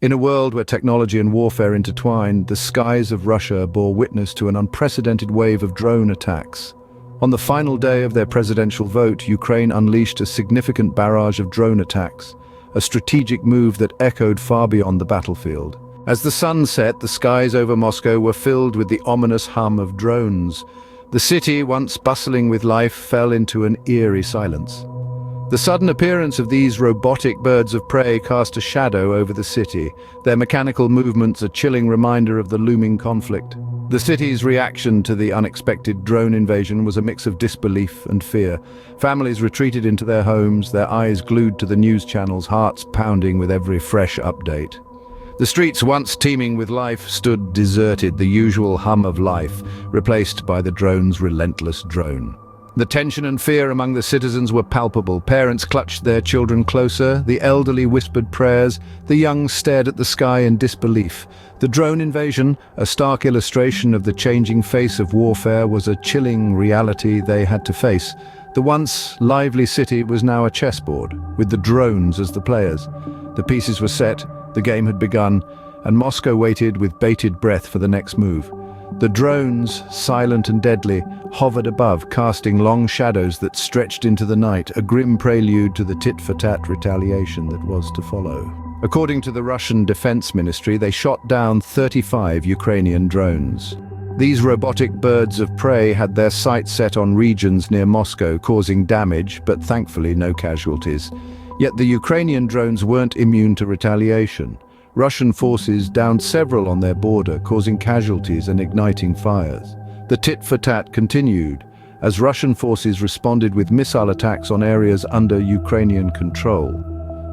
In a world where technology and warfare intertwined, the skies of Russia bore witness to an unprecedented wave of drone attacks. On the final day of their presidential vote, Ukraine unleashed a significant barrage of drone attacks, a strategic move that echoed far beyond the battlefield. As the sun set, the skies over Moscow were filled with the ominous hum of drones. The city, once bustling with life, fell into an eerie silence. The sudden appearance of these robotic birds of prey cast a shadow over the city, their mechanical movements a chilling reminder of the looming conflict. The city's reaction to the unexpected drone invasion was a mix of disbelief and fear. Families retreated into their homes, their eyes glued to the news channels, hearts pounding with every fresh update. The streets, once teeming with life, stood deserted, the usual hum of life replaced by the drone's relentless drone. The tension and fear among the citizens were palpable. Parents clutched their children closer, the elderly whispered prayers, the young stared at the sky in disbelief. The drone invasion, a stark illustration of the changing face of warfare, was a chilling reality they had to face. The once lively city was now a chessboard, with the drones as the players. The pieces were set, the game had begun, and Moscow waited with bated breath for the next move. The drones, silent and deadly, hovered above, casting long shadows that stretched into the night, a grim prelude to the Tit-for-Tat Retaliation that was to follow. According to the Russian Defense Ministry, they shot down 35 Ukrainian drones. These robotic birds of prey had their sights set on regions near Moscow, causing damage, but thankfully no casualties. Yet the Ukrainian drones weren't immune to retaliation. Russian forces downed several on their border, causing casualties and igniting fires. The tit-for-tat continued, as Russian forces responded with missile attacks on areas under Ukrainian control.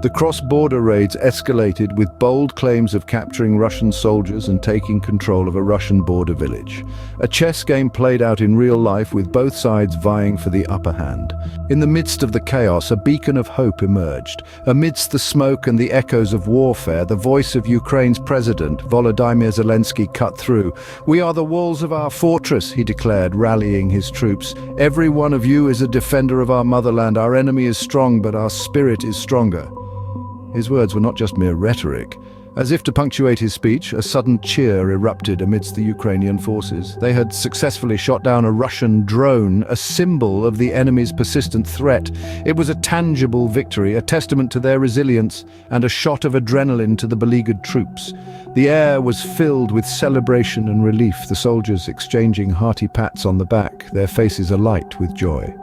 The cross-border raids escalated with bold claims of capturing Russian soldiers and taking control of a Russian border village. A chess game played out in real life, with both sides vying for the upper hand. In the midst of the chaos, a beacon of hope emerged. Amidst the smoke and the echoes of warfare, the voice of Ukraine's president, Volodymyr Zelensky, cut through. "We are the walls of our fortress," he declared, rallying his troops. "Every one of you is a defender of our motherland. Our enemy is strong, but our spirit is stronger." His words were not just mere rhetoric. As if to punctuate his speech, a sudden cheer erupted amidst the Ukrainian forces. They had successfully shot down a Russian drone, a symbol of the enemy's persistent threat. It was a tangible victory, a testament to their resilience, and a shot of adrenaline to the beleaguered troops. The air was filled with celebration and relief, the soldiers exchanging hearty pats on the back, their faces alight with joy.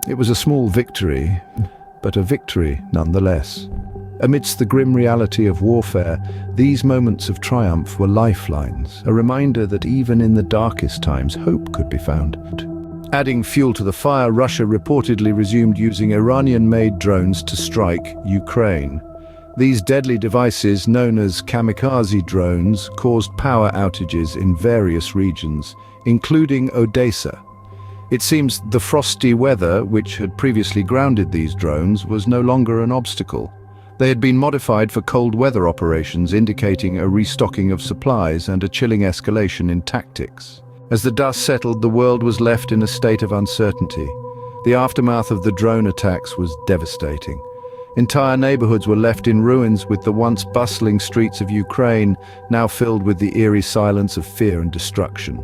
It was a small victory, but a victory nonetheless. Amidst the grim reality of warfare, these moments of triumph were lifelines, a reminder that even in the darkest times, hope could be found. Adding fuel to the fire, Russia reportedly resumed using Iranian-made drones to strike Ukraine. These deadly devices, known as kamikaze drones, caused power outages in various regions, including Odessa. It seems the frosty weather, which had previously grounded these drones, was no longer an obstacle. They had been modified for cold weather operations, indicating a restocking of supplies and a chilling escalation in tactics. As the dust settled, the world was left in a state of uncertainty. The aftermath of the drone attacks was devastating. Entire neighborhoods were left in ruins, with the once bustling streets of Ukraine now filled with the eerie silence of fear and destruction.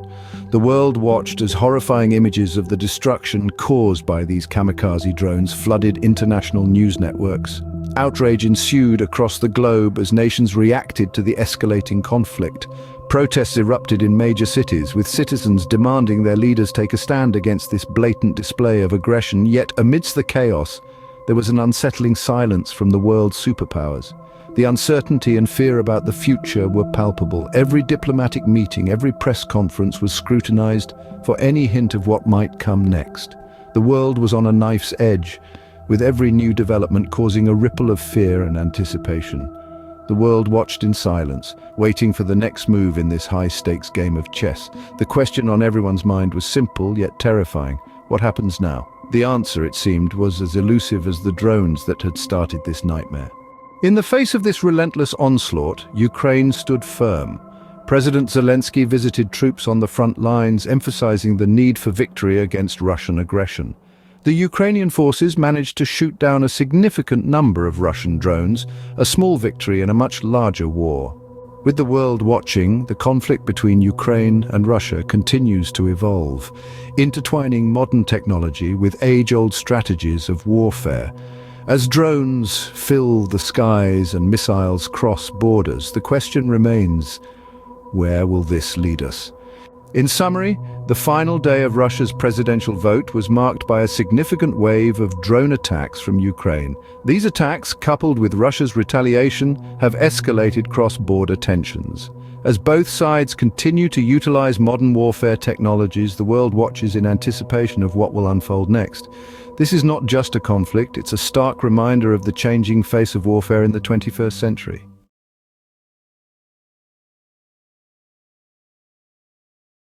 The world watched as horrifying images of the destruction caused by these kamikaze drones flooded international news networks. Outrage ensued across the globe as nations reacted to the escalating conflict. Protests erupted in major cities, with citizens demanding their leaders take a stand against this blatant display of aggression. Yet amidst the chaos, there was an unsettling silence from the world's superpowers. The uncertainty and fear about the future were palpable. Every diplomatic meeting, every press conference was scrutinized for any hint of what might come next. The world was on a knife's edge, with every new development causing a ripple of fear and anticipation. The world watched in silence, waiting for the next move in this high-stakes game of chess. The question on everyone's mind was simple yet terrifying. What happens now? The answer, it seemed, was as elusive as the drones that had started this nightmare. In the face of this relentless onslaught, Ukraine stood firm. President Zelensky visited troops on the front lines, emphasizing the need for victory against Russian aggression. The Ukrainian forces managed to shoot down a significant number of Russian drones, a small victory in a much larger war. With the world watching, the conflict between Ukraine and Russia continues to evolve, intertwining modern technology with age-old strategies of warfare. As drones fill the skies and missiles cross borders, the question remains, where will this lead us? In summary, the final day of Russia's presidential vote was marked by a significant wave of drone attacks from Ukraine. These attacks, coupled with Russia's retaliation, have escalated cross-border tensions. As both sides continue to utilize modern warfare technologies, the world watches in anticipation of what will unfold next. This is not just a conflict, it's a stark reminder of the changing face of warfare in the 21st century.